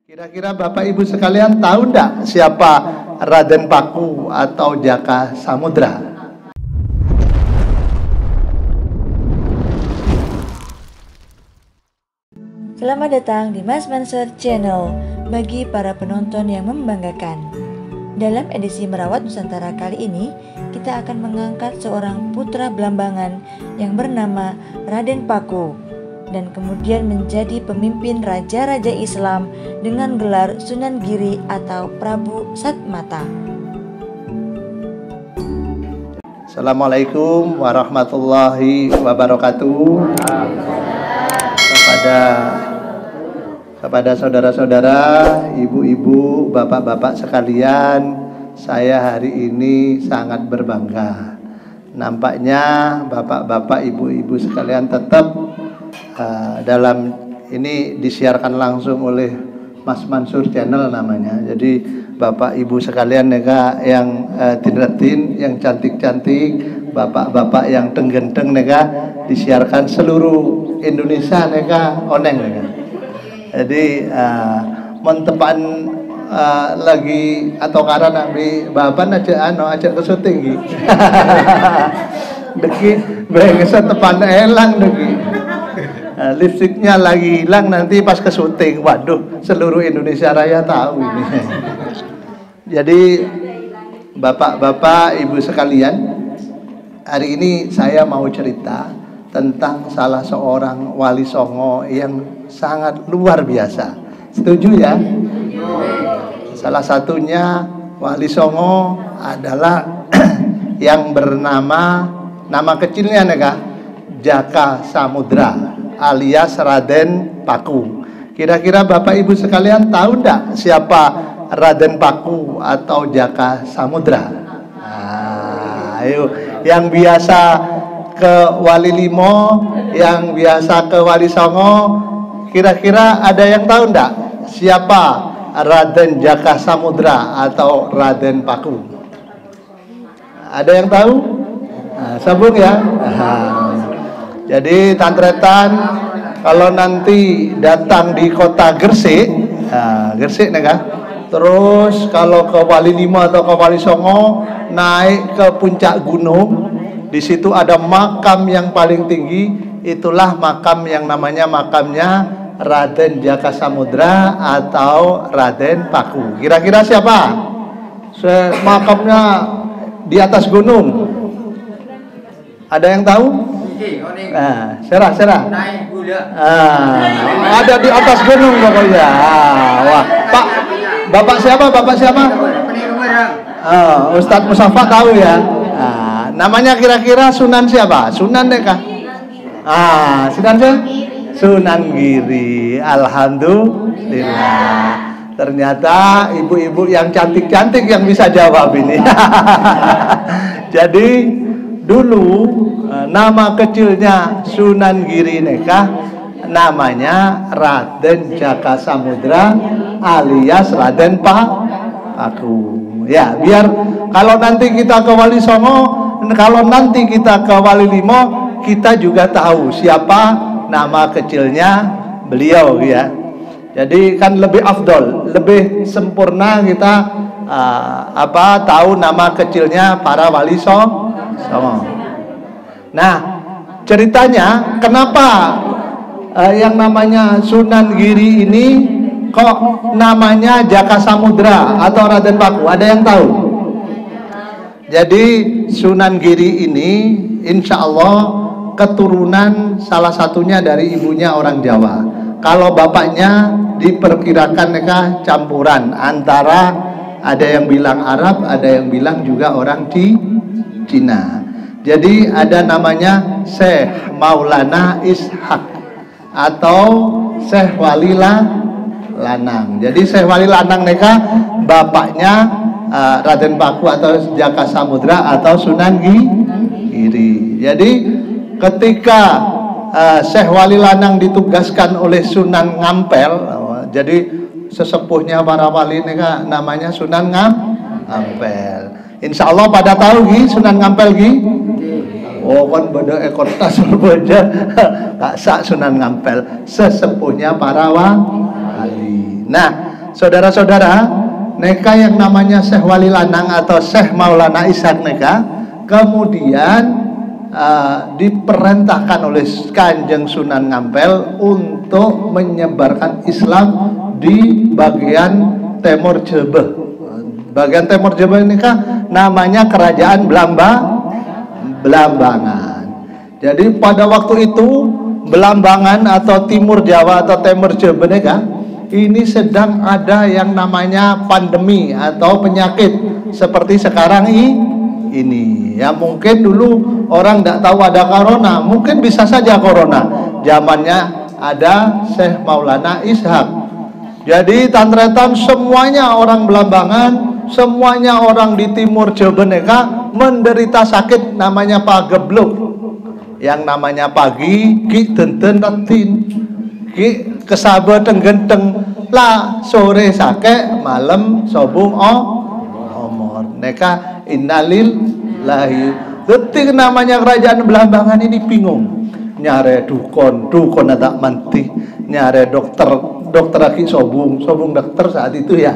Kira-kira Bapak Ibu sekalian tahu enggak siapa Raden Paku atau Jaka Samudra? Selamat datang di Mas Mansur Channel bagi para penonton yang membanggakan. Dalam edisi Merawat Nusantara kali ini, kita akan mengangkat seorang putra Belambangan yang bernama Raden Paku dan kemudian menjadi pemimpin raja-raja Islam dengan gelar Sunan Giri atau Prabu Satmata. Assalamualaikum warahmatullahi wabarakatuh. Kepada saudara-saudara, ibu-ibu, bapak-bapak sekalian, saya hari ini sangat berbangga. Nampaknya bapak-bapak, ibu-ibu sekalian tetap dalam ini disiarkan langsung oleh Mas Mansur Channel namanya. Jadi bapak ibu sekalian nega yang tinretin, yang cantik-cantik, bapak-bapak yang tenggenteng nega disiarkan seluruh Indonesia nega oneng nega. Jadi mentepan lagi atau karena nabi bapak aja ke syuting deki bengesa tepan elang deki. Lipstiknya lagi hilang nanti pas ke syuting, waduh seluruh Indonesia Raya tahu ini. Jadi bapak-bapak ibu sekalian, hari ini saya mau cerita tentang salah seorang wali songo yang sangat luar biasa. Setuju ya? Salah satunya wali songo adalah yang bernama, nama kecilnya nega Jaka Samudra alias Raden Paku. Kira-kira Bapak Ibu sekalian tahu enggak siapa Raden Paku atau Jaka Samudra? Ayo, yang biasa ke Wali Limo, yang biasa ke Wali Songo, kira-kira ada yang tahu enggak siapa Raden Jaka Samudra atau Raden Paku? Ada yang tahu? Sambung ya. Jadi tantretan kalau nanti datang di kota Gresik, Gresik nega. Terus kalau ke Wali Limo atau ke Wali Songo naik ke puncak gunung, di situ ada makam yang paling tinggi, itulah makam yang namanya makamnya Raden Jaka Samudra atau Raden Paku. Kira-kira siapa? Makamnya di atas gunung. Ada yang tahu? Serah. Ada di atas gunung pokoknya. Wah, Pak, Bapak siapa? Ustadz Musafa tahu ya. Namanya kira-kira Sunan siapa? Sunan deh kah? Sunan Giri. Alhamdulillah. Ternyata ibu-ibu yang cantik-cantik yang bisa jawab ini. Jadi dulu nama kecilnya Sunan Giri neka namanya Raden Jaka Samudra alias Raden Paku. Ya, biar kalau nanti kita ke Wali Songo, kalau nanti kita ke Wali Limo, kita juga tahu siapa nama kecilnya beliau ya. Jadi kan lebih afdol, lebih sempurna kita tahu nama kecilnya para wali songo. Nah, ceritanya kenapa yang namanya Sunan Giri ini kok namanya Jaka Samudra atau Raden Paku? Ada yang tahu? Jadi Sunan Giri ini insya Allah keturunan salah satunya dari ibunya orang Jawa. Kalau bapaknya diperkirakan mereka campuran antara, ada yang bilang Arab, ada yang bilang juga orang Cina. Jadi ada namanya Syekh Maulana Ishak atau Syekh Wali Lanang. Jadi Syekh Wali Lanang mereka bapaknya Raden Paku atau Jaka Samudra atau Sunan Giri. Jadi ketika Syekh Wali Lanang ditugaskan oleh Sunan Ngampel, jadi sesepuhnya para wali mereka namanya Sunan Ngampel. Insya Allah pada tahu Sunan Ngampel Oh kan beda ekor tas berbeda. Kak Sak Sunan Ngampel sesepuhnya para wali. Nah, saudara-saudara, neka yang namanya Syekh Wali Lanang atau Syekh Maulana Ishaq neka kemudian diperintahkan oleh Kanjeng Sunan Ngampel untuk menyebarkan Islam di bagian Timur Jebeh. Bagian Timur Jebeh ini kan namanya Kerajaan Belambangan. Jadi pada waktu itu Belambangan atau Timur Jawa atau Timur Jebeh ini sedang ada yang namanya pandemi atau penyakit seperti sekarang ini. Ya mungkin dulu orang tidak tahu ada corona, mungkin bisa saja corona. Zamannya ada Syekh Maulana Ishaq. Jadi tantretan semuanya orang Belambangan, semuanya orang di Timur Jawa menderita sakit namanya pagebluk, yang namanya pagi ki denten retin, ki kesaba tenggenteng lah, sore sake, malam sobung omor. Neka innalillahi. Detik namanya kerajaan Belambangan ini bingung, nyare dukon ada manti, nyare dokter lagi sobung dokter saat itu ya.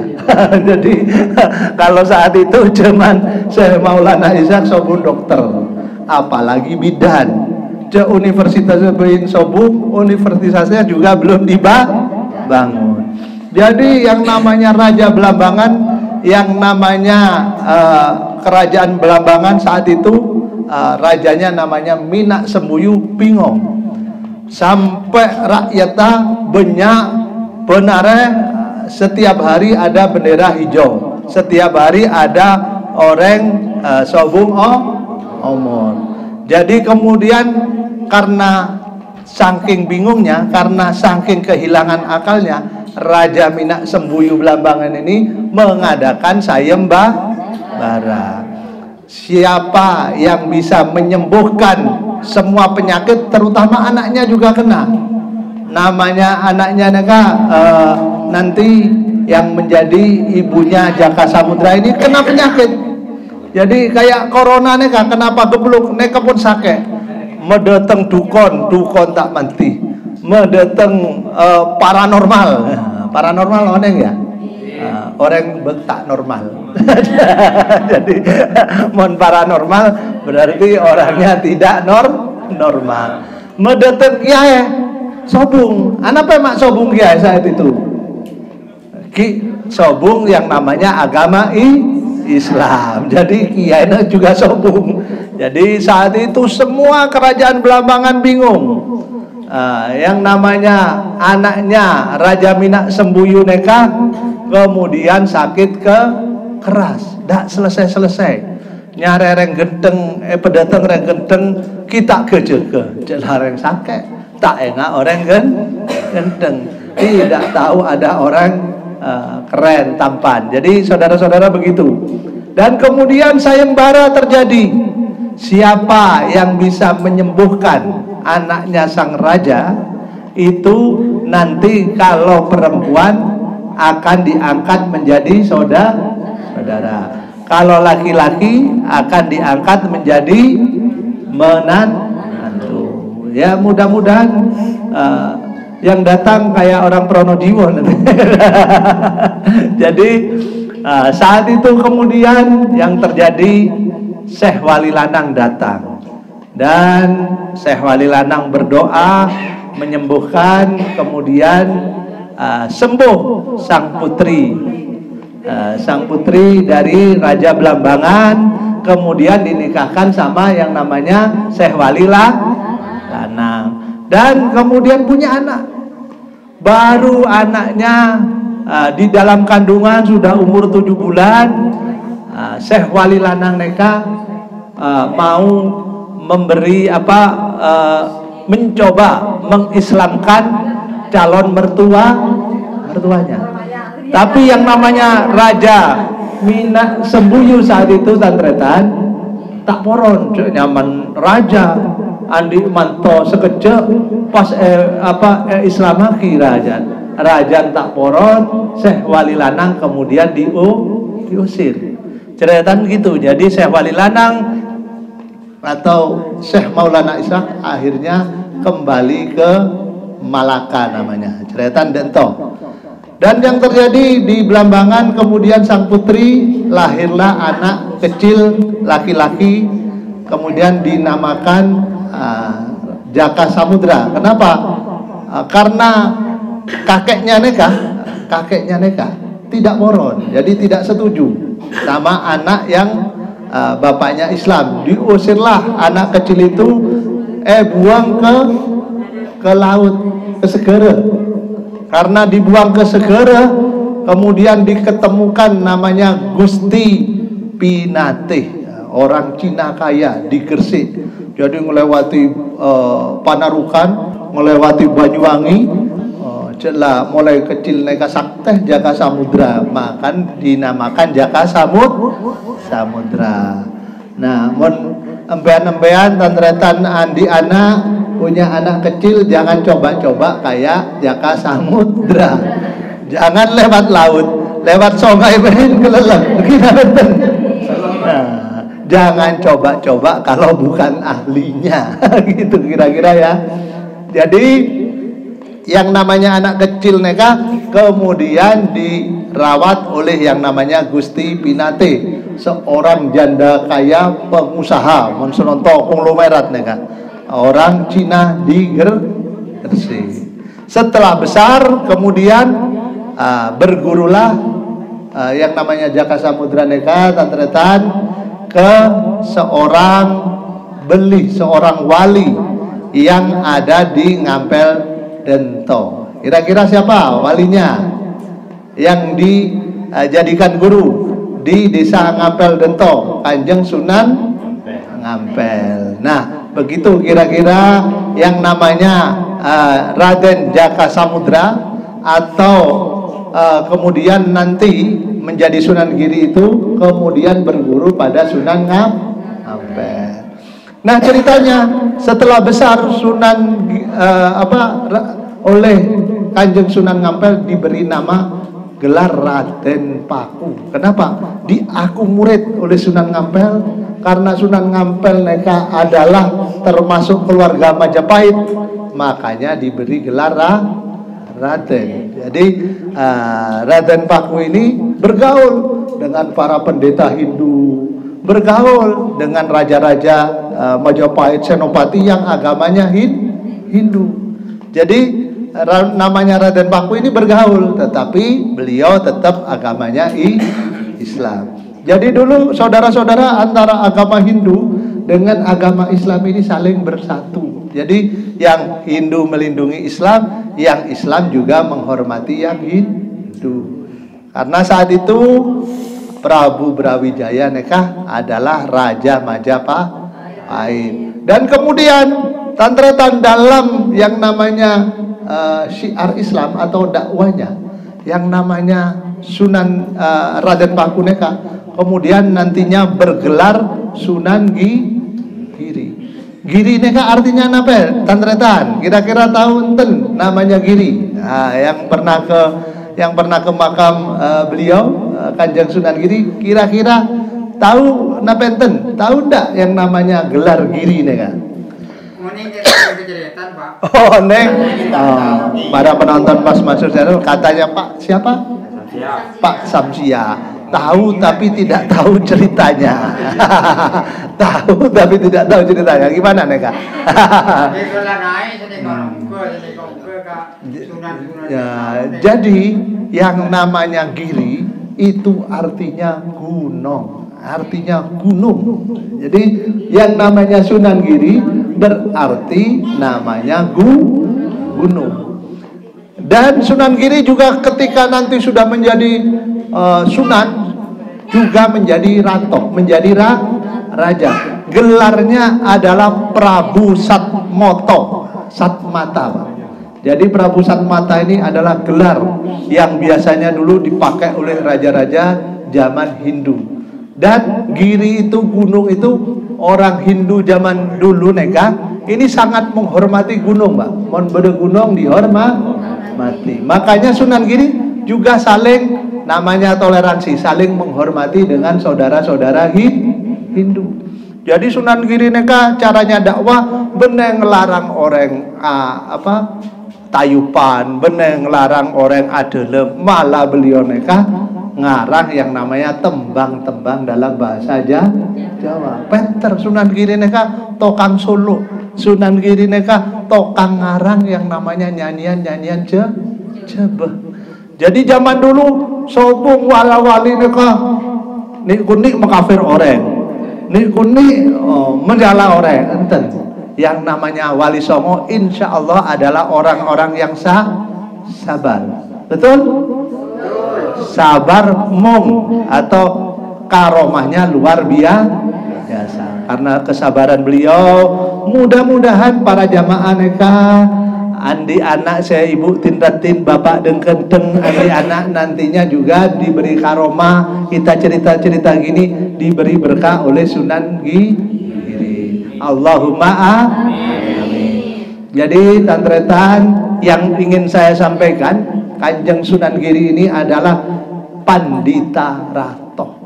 Jadi kalau saat itu zaman Syekh Maulana Ishaq sobung dokter, apalagi bidan. Universitasnya belum sobung, universitasnya juga belum dibangun. Jadi yang namanya Raja Belambangan, yang namanya kerajaan Belambangan saat itu rajanya namanya Minak Sembuyu Pingong. Sampai rakyatnya banyak benare, setiap hari ada bendera hijau, setiap hari ada orang sobung omor. Jadi kemudian karena saking bingungnya, karena saking kehilangan akalnya, Raja Minak Sembuyu Belambangan ini mengadakan sayembara. Siapa yang bisa menyembuhkan semua penyakit, terutama anaknya juga kena. Namanya anaknya nanti yang menjadi ibunya Jaka Samudra ini kena penyakit. Jadi kayak corona neka, kenapa gebluk neka pun sakit. Medeteng dukon tak mati. Medeteng paranormal oneng ya. Orang tak normal. Jadi mon paranormal berarti orangnya tidak normal. Medeteng kiai sobung. Apa mak sobung kiai saat itu? Ki sobung yang namanya agama Islam. Jadi kiainya juga sobung. Jadi saat itu semua kerajaan Belambangan bingung. Yang namanya anaknya Raja Minak Sembuyu neka kemudian sakit keras, dak selesai. Nyare reng genteng, pedateng reng genteng, kita kejaga. Jelareng sakit, tak enak orang genteng. Tidak tahu ada orang keren, tampan. Jadi saudara-saudara begitu. Dan kemudian sayembara terjadi. Siapa yang bisa menyembuhkan anaknya sang raja itu nanti kalau perempuan akan diangkat menjadi saudara. Kalau laki-laki akan diangkat menjadi menantu. Ya mudah-mudahan yang datang kayak orang Pronodiwo. Jadi saat itu kemudian yang terjadi, Syekh Wali Lanang datang dan Syekh Wali Lanang berdoa menyembuhkan, kemudian sembuh sang putri dari Raja Belambangan, kemudian dinikahkan sama yang namanya Syekh Wali Lanang dan kemudian punya anak. Baru anaknya di dalam kandungan sudah umur 7 bulan, Syekh Wali Lanang neka mau memberi mencoba mengislamkan calon mertuanya. Tapi yang namanya Raja Minak Sembuyu saat itu tantretan tak poron, nyaman raja andi manto sekejap pas islamaki raja tak poron. Syekh Wali Lanang kemudian diusir. Ceritanya gitu. Jadi Syekh Wali Lanang atau Syekh Maulana Ishaq akhirnya kembali ke Malaka namanya. Ceritanya dento. Dan yang terjadi di Blambangan, kemudian sang putri lahirlah anak kecil laki-laki, kemudian dinamakan Jaka Samudra. Kenapa? Karena kakeknya nikah tidak moron, jadi tidak setuju sama anak yang bapaknya Islam. Diusirlah anak kecil itu, buang ke laut, ke segara. Karena dibuang ke segara, kemudian diketemukan namanya Gusti Pinate, orang Cina kaya di Gresik. Jadi melewati Panarukan, melewati Banyuwangi, jelas mulai kecil neka sakteh Jaka Samudra, makan dinamakan Jaka Samudra. Nah, embean-embean tantretan andi anak punya anak kecil, jangan coba-coba kayak Jaka Samudra. Jangan lewat laut, lewat sungai pengen kelelep. Nah, jangan coba-coba kalau bukan ahlinya. Gitu kira-kira ya. Jadi yang namanya anak kecil neka kemudian dirawat oleh yang namanya Gusti Pinate, seorang janda kaya pengusaha mensononto konglomerat neka, orang Cina di Gresik. Setelah besar kemudian bergurulah yang namanya Jaka Samudra neka tantretan ke seorang wali yang ada di Ngampel Dento. Kira-kira siapa walinya yang dijadikan guru di desa Ngampel Dento? Kanjeng Sunan Ngampel. Nah, begitu kira-kira yang namanya Raden Jaka Samudra, atau kemudian nanti menjadi Sunan Giri itu kemudian berguru pada Sunan Ngampel. Nah, ceritanya setelah besar Sunan oleh Kanjeng Sunan Ngampel diberi nama gelar Raden Paku. Kenapa? Diaku murid oleh Sunan Ngampel karena Sunan Ngampel neka adalah termasuk keluarga Majapahit, makanya diberi gelar Raden. Jadi Raden Paku ini bergaul dengan para pendeta Hindu, bergaul dengan raja-raja Majapahit, Senopati yang agamanya Hindu. Jadi namanya Raden Paku ini bergaul, tetapi beliau tetap agamanya Islam. Jadi dulu saudara-saudara antara agama Hindu dengan agama Islam ini saling bersatu. Jadi yang Hindu melindungi Islam, yang Islam juga menghormati yang Hindu. Karena saat itu Prabu Brawijaya neka adalah Raja Majapahit. Dan kemudian tantretan dalam yang namanya syiar Islam atau dakwanya, yang namanya Sunan Raden Paku neka kemudian nantinya bergelar Sunan Giri. Giri neka artinya apa? Tantretan. Kira-kira tahu enten namanya Giri. Nah, yang pernah ke makam beliau Kanjeng Sunan Giri, kira-kira tahu napa enten? Tahu ndak yang namanya gelar Giri neka? Oh, neng. Para penonton Mas Mansur channel katanya Pak siapa? Pak Samsia. Tahu tapi tidak tahu ceritanya. Tahu tapi tidak tahu ceritanya. Gimana neka? Ya, jadi yang namanya Giri itu artinya gunung. Jadi yang namanya Sunan Giri berarti namanya gunung. Dan Sunan Giri juga ketika nanti sudah menjadi Sunan juga menjadi ratok, menjadi raja. Gelarnya adalah Prabu Satmata. Jadi Prabu Satmata ini adalah gelar yang biasanya dulu dipakai oleh raja-raja zaman Hindu. Dan Giri itu, gunung itu, orang Hindu zaman dulu neka ini sangat menghormati gunung, Mbak. Mon bede gunung dihormati. Makanya Sunan Giri juga saling namanya toleransi, saling menghormati dengan saudara-saudara Hindu. Jadi Sunan Giri neka caranya dakwah bener ngelarang orang tayupan, bener ngelarang orang adelem, malah beliau neka ngarang yang namanya tembang-tembang dalam bahasa Jawa. Peter Sunan Giri neka tokang Solo, Sunan Giri neka tokang ngarang yang namanya nyanyian-nyanyian jebeh. Jadi zaman dulu sobung wala-wali neka nik kunik mengkafir orang, nik kunik menjala orang, enten. Yang namanya wali songo insya Allah adalah orang-orang yang sabar. Betul? Sabar mung atau karomahnya luar biasa. Karena kesabaran beliau, mudah-mudahan para jamaah neka andi anak saya ibu tindatin bapak dengkenteng andi anak nantinya juga diberi karomah. Kita cerita-cerita gini diberi berkah oleh Sunan Giri. Allahumma amin. Jadi tantretan yang ingin saya sampaikan, Kanjeng Sunan Giri ini adalah Pandita Rato.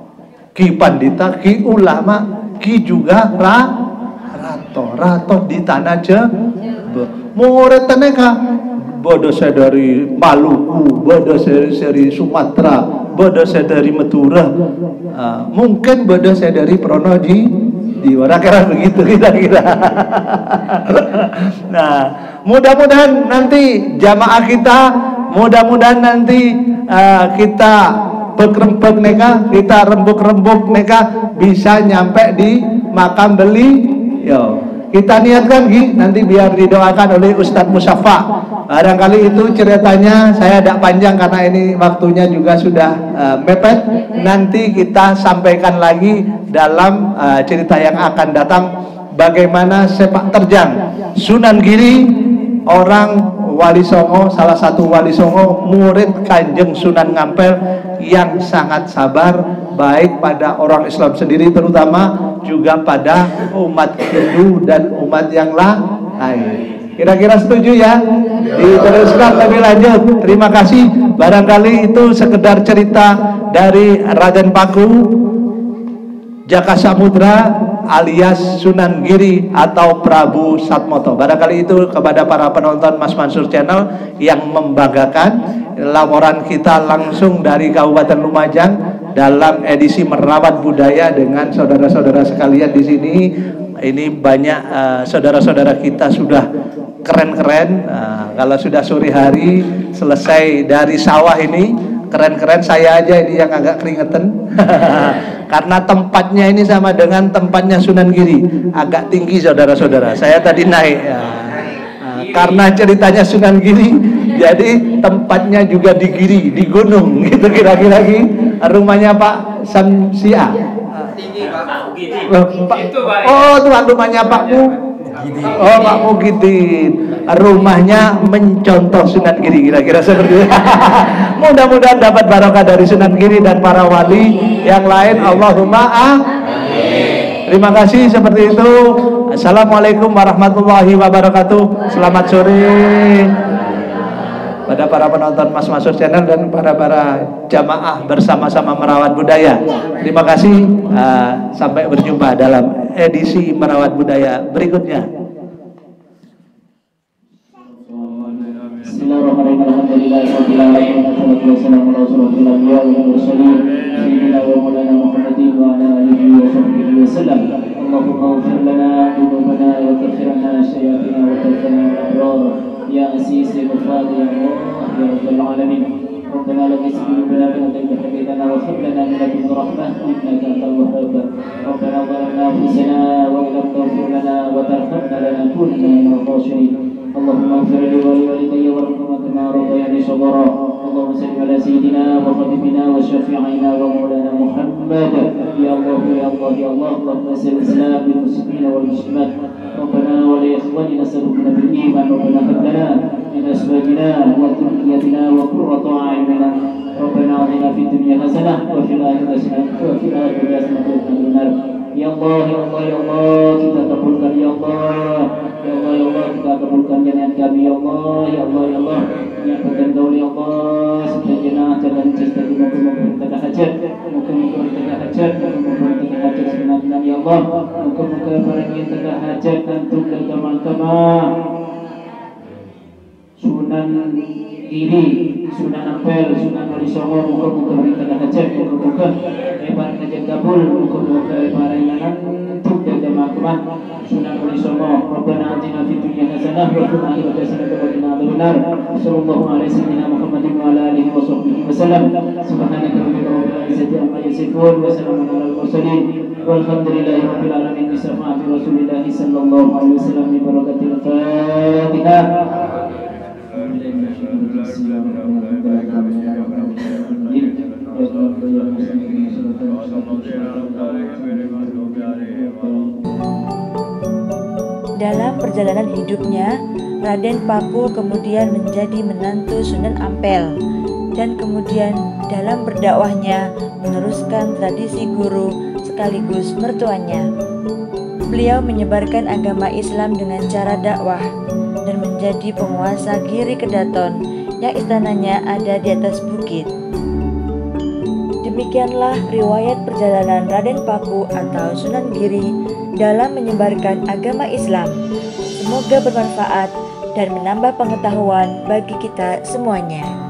Ki Pandita, ki ulama, ki juga Rato. Rato di tanah Jember. Murid teneka bodoh saya dari Maluku, bodoh saya dari Sumatera, bodoh saya dari Madura, mungkin bodoh saya dari Pronoji. Kira begitu kira-kira. Nah, mudah-mudahan nanti jamaah kita, mudah-mudahan nanti kita bekrempek neka, kita rembuk-rembuk neka bisa nyampe di makam beliau. Kita niatkan nanti biar didoakan oleh Ustadz Musyafa. Barangkali itu ceritanya, saya tidak panjang karena ini waktunya juga sudah mepet. Nanti kita sampaikan lagi dalam cerita yang akan datang bagaimana sepak terjang Sunan Giri, orang Wali Songo, salah satu Wali Songo, murid Kanjeng Sunan Ngampel yang sangat sabar, baik pada orang Islam sendiri terutama, juga pada umat Hindu dan umat yang lain. Kira-kira setuju ya? Diteruskan lebih lanjut. Terima kasih. Barangkali itu sekedar cerita dari Raden Paku Jaka Samudra alias Sunan Giri atau Prabu Satmoto. Barangkali itu kepada para penonton Mas Mansur Channel yang membanggakan. Laporan kita langsung dari Kabupaten Lumajang dalam edisi Merawat Budaya dengan saudara-saudara sekalian di sini. Ini banyak saudara-saudara kita sudah keren-keren. Kalau sudah sore hari selesai dari sawah ini keren-keren, saya aja ini yang agak keringetan. Karena tempatnya ini sama dengan tempatnya Sunan Giri, agak tinggi saudara-saudara. Saya tadi naik karena ceritanya Sunan Giri, jadi tempatnya juga di Giri, di gunung gitu kira-kira. Rumahnya Pak Samsia. Oh, tuan rumahnya Pak Oh, Pak Mugidin. Rumahnya mencontoh Sunan Giri, kira-kira seperti itu. Mudah-mudahan dapat barokah dari Sunan Giri dan para wali yang lain. Allahumma amin. Terima kasih, seperti itu. Assalamualaikum warahmatullahi wabarakatuh. Selamat sore pada para penonton Mas Mansur Channel dan para jamaah bersama-sama merawat budaya. Terima kasih. Sampai berjumpa dalam edisi merawat budaya berikutnya. يا أسيس غفار يا الله يا رب العالمين ربنا لك سبيلنا بأنك حبيبنا وهب لنا من لدنك رحمة إنك أنت الوهاب ربنا ظلمنا أنفسنا وإن لم تغفر لنا وترحمنا لنكونن من الخاسرين اللهم اغفر لي ولوالدي وارحمهما كما ربياني صغيرا اللهم صل على سيدنا وحبيبنا وشفيعنا ومولانا محمد يا الله يا الله يا الله اللهم انصر الإسلام والمسلمين والمسلمات ربنا ولإخواننا سبقنا بالإيمان ربنا هب لنا من أزواجنا وذريتنا وقرة أعيننا ربنا آتنا في الدنيا حسنة وفي الآخرة حسنة وقنا النار Ya Allah, ya Allah, ya Allah, kita kabulkan ya Allah. Ya Allah, ya Allah, kita kabulkan jaminan kami ya Allah, ya Allah, ya Allah. Yang bergantung ya Allah, sebenarnya jalan cesta di muka-muka kita hajat, muka-muka kita hajat, muka-muka kita hajat sebenarnya ya Allah. Muka-muka barang yang kita hajat dan tunggal teman-teman. Sunan Sunan Giri, Sunan Ampel, Sunan Wali Songo, muka-muka kita hajat, muka-muka lebar ngajak gabul, muka-muka lebar inganan untuk jaga makman Sunan Wali Songo. Rabbana atina fid dunya hasanah wa fil akhirati hasanah wa qina adzabannar. Sallallahu alaihi wasallam Muhammadin wa ala alihi wa sahbihi wasallam. Subhanaka rabbil izzati amma yasifun wa salamun alal mursalin. Walhamdulillahi rabbil alamin bi syafaati Rasulillah sallallahu alaihi wasallam bi barakatil Fatihah. Dalam perjalanan hidupnya, Raden Paku kemudian menjadi menantu Sunan Ampel dan kemudian dalam berdakwahnya meneruskan tradisi guru sekaligus mertuanya. Beliau menyebarkan agama Islam dengan cara dakwah dan menjadi penguasa Giri Kedaton yang istananya ada di atas bukit. Demikianlah riwayat perjalanan Raden Paku atau Sunan Giri dalam menyebarkan agama Islam. Semoga bermanfaat dan menambah pengetahuan bagi kita semuanya.